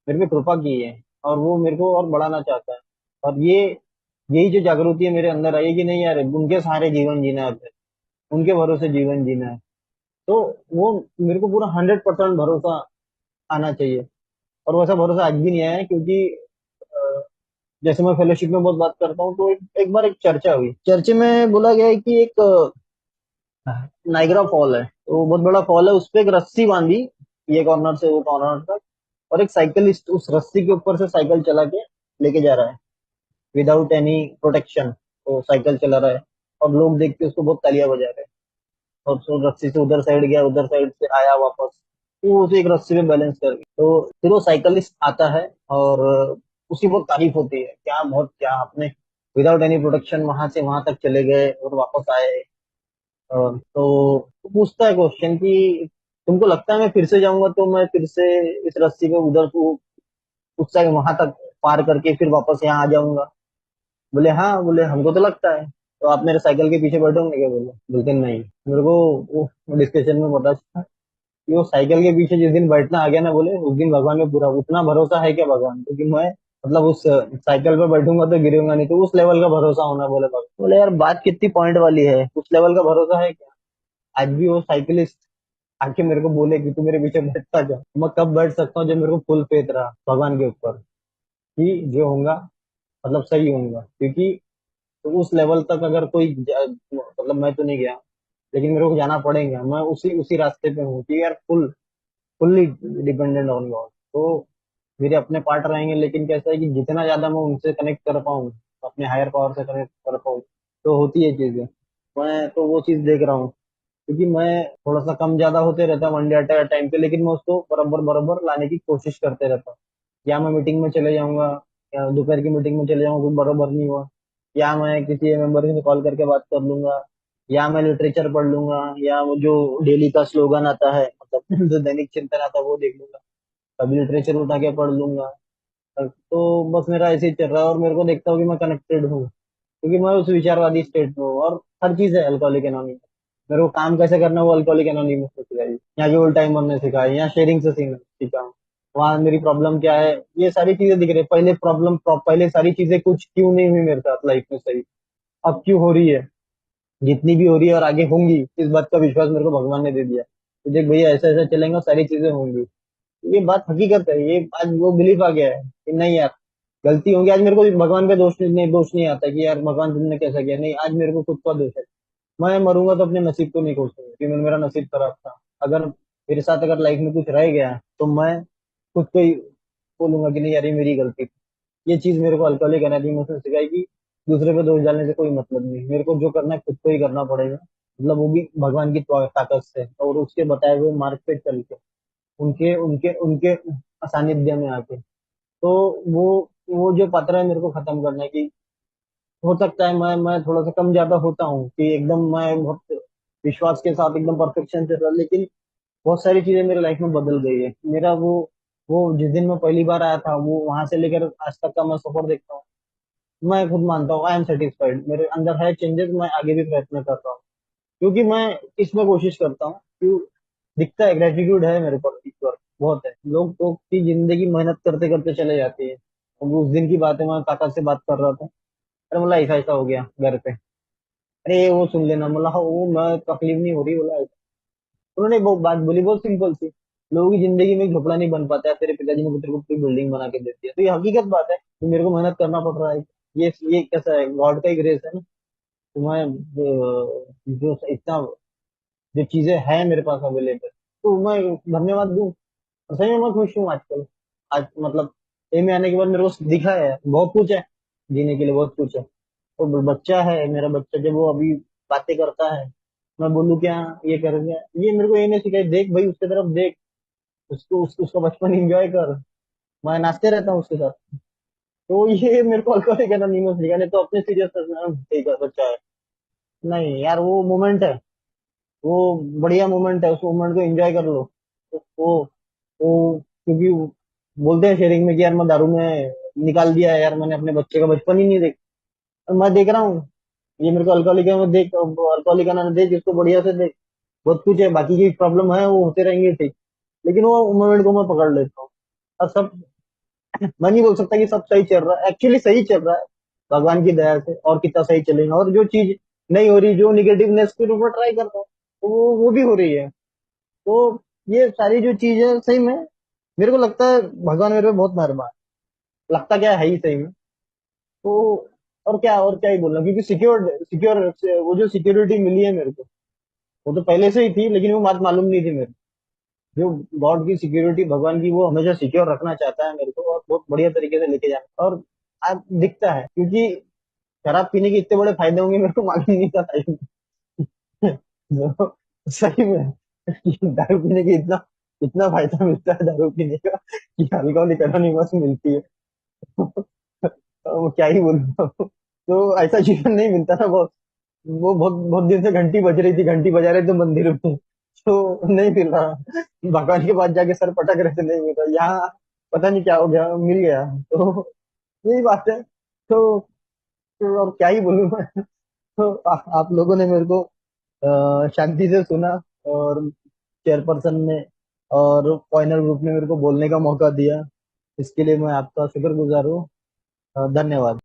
मेरे पे कृपा की है, और वो मेरे को और बढ़ाना चाहता है। और ये यही जो जागृति है मेरे अंदर आई है कि नहीं यार, उनके सहारे जीवन जीना है अब, उनके भरोसे जीवन जीना है। तो वो मेरे को पूरा 100% भरोसा आना चाहिए। और वैसा भरोसा आज भी नहीं आया है, क्योंकि अ, जैसे मैं फेलोशिप में बहुत बात करता हूँ, तो एक बार एक चर्चा हुई, चर्चे में बोला गया है कि एक नाइग्रा फॉल है, तो वो बहुत बड़ा फॉल है, उस पे एक रस्सी बांधी, ये कॉर्नर से वो कॉर्नर तक, और एक साइकिलिस्ट उस रस्सी के ऊपर से साइकिल चला के लेके जा रहा है, विदाउट एनी प्रोटेक्शन। वो साइकिल चला रहा है, और लोग देख के उसको बहुत तालियां बजा रहे हैं। और तो रस्सी से उधर साइड गया, उधर साइड से आया वापस, तो वो उसे एक रस्सी में बैलेंस कर गया। तो फिर वो साइकिलिस्ट आता है, और उसकी बहुत तारीफ होती है, क्या बहुत क्या आपने विदाउट एनी प्रोटेक्शन वहां से वहां तक चले गए और वापस आए। तो पूछता है क्वेश्चन कि तुमको लगता है मैं फिर से जाऊंगा तो मैं फिर से इस रस्सी में उधर उस साइड वहां तक पार करके फिर वापस यहाँ आ जाऊंगा? बोले हाँ, बोले हमको तो लगता है। तो आप मेरे साइकिल के पीछे बैठोगे क्या? बोले, बोलते नहीं। मेरे को वो डिस्कशन में पता चला कि वो साइकिल के पीछे जिस दिन बैठना आ गया ना, बोले उस दिन भगवान में पूरा उतना भरोसा है क्या भगवान, क्योंकि मैं मतलब उस साइकिल पे बैठूंगा तो गिरूंगा नहीं, तो उस लेवल का भरोसा होना। बोले भगवान, बोले यार बात कितनी पॉइंट वाली है, उस लेवल का भरोसा है क्या? आज भी वो साइकिलिस्ट आके मेरे को बोले कि तू मेरे पीछे बैठता जा, मैं कब बैठ सकता हूँ जब मेरे को फुल फेथ रहा भगवान के ऊपर कि जो होगा मतलब सही होगा। क्योंकि तो उस लेवल तक अगर कोई मतलब मैं तो नहीं गया, लेकिन मेरे को जाना पड़ेगा। मैं उसी उसी रास्ते पे हूँ कि यार फुल्ली डिपेंडेंट ऑन गॉड। तो मेरे अपने पार्ट रहेंगे, लेकिन कैसा है कि जितना ज्यादा मैं उनसे कनेक्ट कर पाऊँ, अपने हायर पावर से कनेक्ट कर पाऊँ, तो होती है चीजें। मैं तो वो चीज देख रहा हूँ, क्योंकि मैं थोड़ा सा कम ज्यादा होते रहता है वन डे एट टाइम पे, लेकिन मैं उसको बराबर बराबर लाने की कोशिश करते रहता हूँ। या मैं मीटिंग में चले जाऊंगा, या दोपहर की मीटिंग में चले जाऊंगा, कुछ बराबर नहीं हुआ, या मैं किसी मेंबर से कॉल करके बात कर लूंगा, या मैं लिटरेचर पढ़ लूंगा, या वो जो डेली का स्लोगन आता है, मतलब जो दैनिक चिंतन आता है वो देख लूंगा, कभी लिटरेचर उठा के पढ़ लूंगा। तो बस मेरा ऐसे ही चल रहा है, और मेरे को देखता हूँ कि मैं कनेक्टेड हूँ, क्योंकि मैं उस विचारवादी स्टेट में हूँ। और हर चीज है अल्कोहलिक एनोनिमस। मेरे को काम कैसे करना है वो अल्कोहलिक एनोनिमस ने सिखाई, यहाँ जो ओल्ड टाइमर ने सिखाई, यहाँ शेयरिंग से सीखा हूँ। वहां मेरी प्रॉब्लम क्या है, ये सारी चीजें दिख रही है। पहले प्रॉब्लम, पहले सारी चीजें कुछ क्यों नहीं हुई मेरे साथ लाइफ में सही, अब क्यों हो रही है, जितनी भी हो रही है और आगे होंगी, इस बात का विश्वास मेरे को भगवान ने दे दिया। तो देख भैया, ऐसा ऐसा चलेगा, सारी चीजें होंगी। ये बात हकीकत है, ये आज वो बिलीफ आ गया है कि नहीं यार, गलती होगी। आज मेरे को भगवान पे दोष नहीं आता कि यार भगवान तुमने कैसा किया, नहीं, आज मेरे को खुद का दोष है। मैं मरूंगा तो अपने नसीब को नहीं कोसूंगा, क्योंकि मेरा नसीब खराब था। अगर मेरे साथ अगर लाइफ में कुछ रह गया, तो मैं खुद को ही बोलूंगा कि नहीं यार, ये मेरी गलती थी। ये चीज मेरे को अल्कोहलिक एनोनिमस ने सिखाई कि दूसरे पे दोष डालने से कोई मतलब नहीं, मेरे को जो करना है खुद को ही करना पड़ेगा, मतलब वो भी भगवान की ताकत से, और उसके बताए हुए मार्ग पे चल के, उनके उनके उनके सानिध्य में आके। तो वो वो जो पत्र है मेरे को खत्म करने की, हो सकता है मैं थोड़ा सा कम ज्यादा होता हूँ कि एकदम मैं बहुत विश्वास के साथ एकदम परफेक्शन से रहा, लेकिन बहुत सारी चीजें मेरे लाइफ में बदल गई है। मेरा वो जिस दिन मैं पहली बार आया था, वो वहां से लेकर आज तक का मैं सफर देखता हूँ, मैं खुद मानता हूँ आई एम सेटिस्फाइड। मेरे अंदर है चेंजेस, मैं आगे भी प्रयत्न कर रहा हूँ, क्योंकि मैं इसमें कोशिश करता हूँ कि दिखता है ग्रेटिट्यूड है मेरे पर ईश्वर बहुत है। लोग तो की जिंदगी मेहनत करते करते चले जाती है। अब उस दिन की बात है, मैं काका से बात कर रहा था, अरे बोला ऐसा ऐसा हो गया घर पे, अरे वो सुन लेना, बोला हाँ, वो मैं तकलीफ नहीं हो रही, बोला ऐसा। उन्होंने वो बात बोली बहुत सिंपल सी, लोगों की जिंदगी में एक झोपड़ा नहीं बन पाता है, तेरे पिताजी ने तेरे को पूरी बिल्डिंग बना के दे दिया, तो ये हकीकत बात है कि मेरे को मेहनत करना पड़ रहा है। ये कैसा है, गॉड का ही ग्रेस है ना। तो मैं जो इतना जो चीजें हैं मेरे पास अवेलेबल, तो मैं धन्यवाद दूं। और सही में मैं खुश हूँ आजकल। आज मतलब ए में आने के बाद मेरे को दिखा है बहुत कुछ है, जीने के लिए बहुत कुछ है। और बच्चा है मेरा, बच्चा जब वो अभी बातें करता है, मैं बोलूँ क्या, ये कर क्या, ये मेरे को ये नहीं सिखाई, देख भाई उसके तरफ देख, उसका बचपन एंजॉय कर। मैं नाचते रहता हूँ उसके साथ। तो ये मेरे को अल्कोहलिक एनोनिमस दिखा, नहीं तो अपने सीरियसनेस में ठीक है बच्चा है। नहीं यार, वो मोमेंट है, वो बढ़िया मोमेंट है, उस मोमेंट को एंजॉय कर लो। वो क्योंकि बोलते हैं शेयरिंग में कि यार मैं दारू में निकाल दिया है, यार मैंने अपने बच्चे का बचपन ही नहीं देखा। मैं देख रहा हूँ, ये मेरे को अल्कोहलिक है, मैं देख अल्कोहलिक है ना, देख इसको बढ़िया से देख, बहुत कुछ है, बाकी की प्रॉब्लम है वो होते रहेंगे ठीक, लेकिन वो मोमेंट को मैं पकड़ लेता हूँ। और सब, मैं नहीं बोल सकता कि सब सही चल रहा है, एक्चुअली सही चल रहा है भगवान की दया से, और कितना सही चलेगा। और जो चीज नहीं हो रही, जो निगेटिवनेस के ऊपर ट्राई कर रहा हूँ, तो वो भी हो रही है। तो ये सारी जो चीज है सही में, मेरे को लगता है भगवान मेरे पे बहुत मेहरबान है। लगता क्या है ही सही में। तो और क्या ही बोलना, क्योंकि सिक्योर सिक्योर वो जो सिक्योरिटी मिली है मेरे को, वो तो पहले से ही थी, लेकिन वो बात मालूम नहीं थी मेरे को। जो गॉड की सिक्योरिटी, भगवान की, वो हमेशा सिक्योर रखना चाहता है मेरे को, और बहुत बढ़िया तरीके से लेके जाना। और आज दिखता है, क्योंकि शराब पीने के इतने बड़े फायदे होंगे मेरे को मालूम नहीं था सही में। जो सही में दारू पीने के इतना इतना फायदा मिलता है दारू पीने का, कि अल्कोहलिक एनोनिमस मिलती है। तो क्या ही बोलूं। तो ऐसा जीवन नहीं मिलता ना, वो बहुत बहुत दिन से घंटी बज रही थी, घंटी बजा रहे थे मंदिर में, तो नहीं मिल रहा। भगवान के पास जाके सर पटक रहे थे, नहीं मिल रहा। यहाँ पता नहीं क्या हो गया, मिल गया। तो यही बात है। तो और क्या ही बोलूं मैं। तो आप लोगों ने मेरे को शांति से सुना, और चेयरपर्सन ने और फाइनल ग्रुप ने मेरे को बोलने का मौका दिया, इसके लिए मैं आपका शुक्रगुजार हूँ। धन्यवाद।